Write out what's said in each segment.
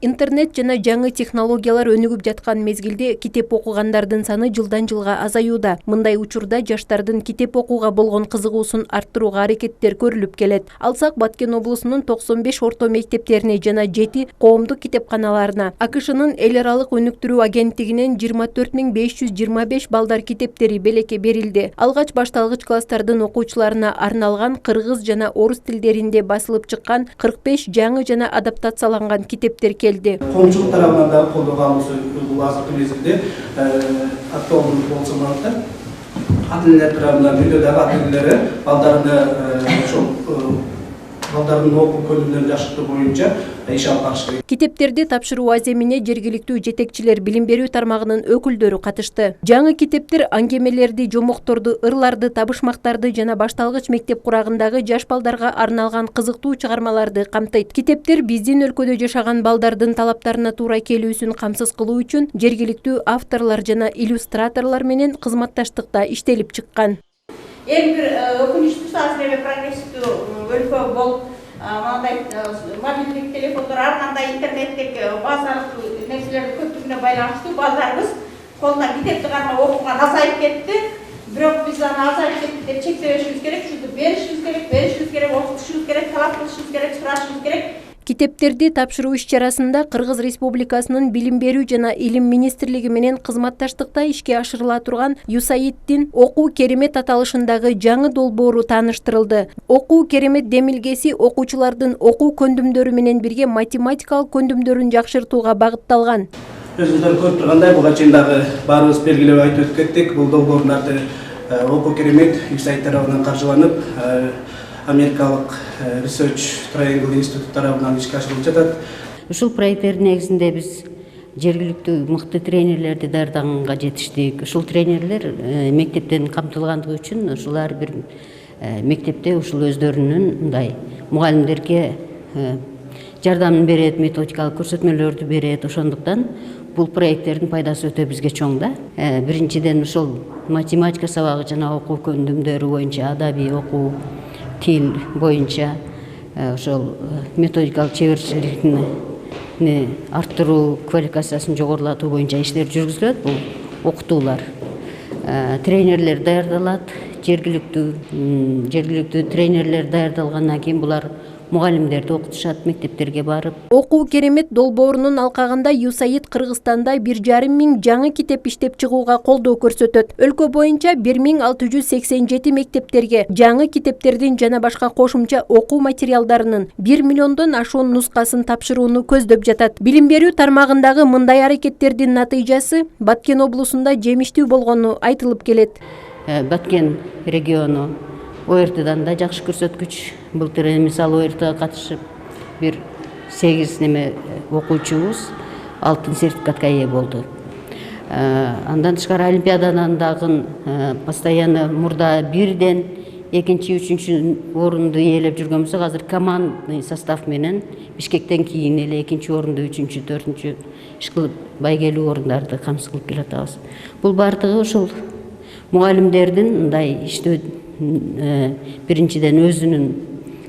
Интернет жана жаңы технологиялар өнүгүп жаткан мезгилде китеп окугандардын саны жылдан жылга азаюуда. Мындай учурда жаштардын китеп окууга болгон кызыгуусун арттырууга аракеттер көрүлүп келет. Алсак Баткен облусунун 95 орто мектептерине жана 7 коомдук китепканаларына АКШнын эл аралык өнүктүрүү агенттигинен 24525 балдар китептери белекке берилди. Алгач башталгыч класстардын окуучуларына арналган кыргыз жана орус тилдеринде басылып чыккан 45 жаңы жана адаптацияланган китептер келди. Коомчулук тарабынан да колдоганыбыз бул азыркы мезгилде актуалдуу болсо болот. Ата-энелер тарабынан үйдөгү ата-энелери балдардын окуу көлөмүн жакшыртуу боюнча иш алып барыш керек. Китептерди тапшыруу аземине жергиликтүү жетекчилер, билим берүү тармагынын өкүлдөрү катышты. Жаңы китептер аңгемелерди, жомокторду, ырларды, табышмактарды жана башталгыч мектеп курагындагы жаш балдарга арналган кызыктуу чыгармаларды камтыйт. Китептер биздин өлкөдө жашаган балдардын талаптарына туура келүүсүн камсыз кылуу үчүн жергиликтүү авторлор жана иллюстраторлор менен кызматташтыкта иштелип чыккан. Эң бир өкүнүчтүүсү азыр эми прогрессивдүү өлкө болуп, мындай мобилдик телефондор, ар кандай интернеттик базалык нерселердин көптүгүнө байланыштуу балдарыбыз колуна китепти кармап окуган азайып кетти. Бирок биз аны азайып кетти деп чектебешибиз керек, ушуну беришибиз керек, окутушубуз керек, талап кылышыбыз керек, сурашыбыз керек. Китептерди тапшыруу иш-чарасында Кыргыз Республикасынын Билим берүү жана Илим министрлиги менен кызматташтыкта ишке ашырыла турган USAID-тин окуу керемет аталышындагы жаңы долбоору тааныштырылды. Окуу керемет демилгеси окуучулардын окуу көндүмдөрү менен бирге математикалык көндүмдөрүн жакшыртууга багытталган. Өзүңүздөр көрүп тургандай, буга чейин дагы баарыбыз белгилеп айтып өтүп кеттик. Бул долбоорлорду окуу керемет USAID тарабынан каржыланып, Америкалык Research Triangle институту тарабынан ишке ашырылып жатат. Ушул проекттердин негизинде биз жергиликтүү мыкты тренерлерди даярдаганга жетиштик. Ушул тренерлер мектептен камтылгандыгы үчүн ушул ар бир мектепте ушул өздөрүнүн мындай мугалимдерге жардамын берет, методикалык көрсөтмөлөрдү берет. Ошондуктан бул проекттердин пайдасы өтө бизге чоң да. Биринчиден ушул математика сабагы жана окуу көндүмдөрү боюнча адабий окуу, тил боюнча ошол методикалык чеберчиликни арттыруу, квалификациясын жогорулатуу боюнча иштер жүргүзүлөт. Бул окутуулар. Тренерлер даярдалат, жергиликтүү тренерлер даярдалгандан кийин булар мугалимдерди окутушат, мектептерге барып. Окуу керемет долбоорунун алкагында USAID Кыргызстанда 1,5 миң жаңы китеп иштеп чыгууга колдоо көрсөтөт. Өлкө боюнча 1687 мектептерге жаңы китептердин жана башка кошумча окуу материалдарынын 1 миллиондон ашуун нускасын тапшырууну көздөп жатат. Билим берүү тармагындагы мындай аракеттердин натыйжасы Баткен облусунда жемиштүү болгону айтылып келет. Баткен региону ОРТ-дан да жакшы көрсөткүч. Былтыр мисалы ОРТ-га катышып бир 8 окуучубуз алтын сертификатка ээ болду. Андан тышкары олимпиаданан дагы постоянно мурда 1ден 2-3 орунду ээлеп жүргөнбүз. Азыр командный состав менен Бишкектен кийин эле 2-орунду, 3-4 иш кылып байгелүү орундарды камсыз кылып келатабыз. Бул бардыгы ушул мугалимдердин мындай иштөө биринчиден өзүнүн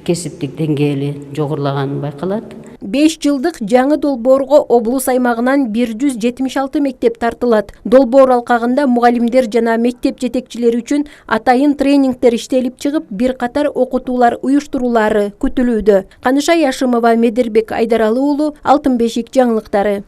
кесиптик деңгээли жогорулаганы байкалат. 5 жылдык жаңы долбоорго облус аймагынан 176 мектеп тартылат. Долбоор алкагында мугалимдер жана мектеп жетекчилери үчүн атайын тренингдер иштелип чыгып, бир катар окутуулар уюштурулары күтүлүүдө. Каныша Яшымова, Медербек Айдаралы уулу, Алтын бешик жаңылыктары.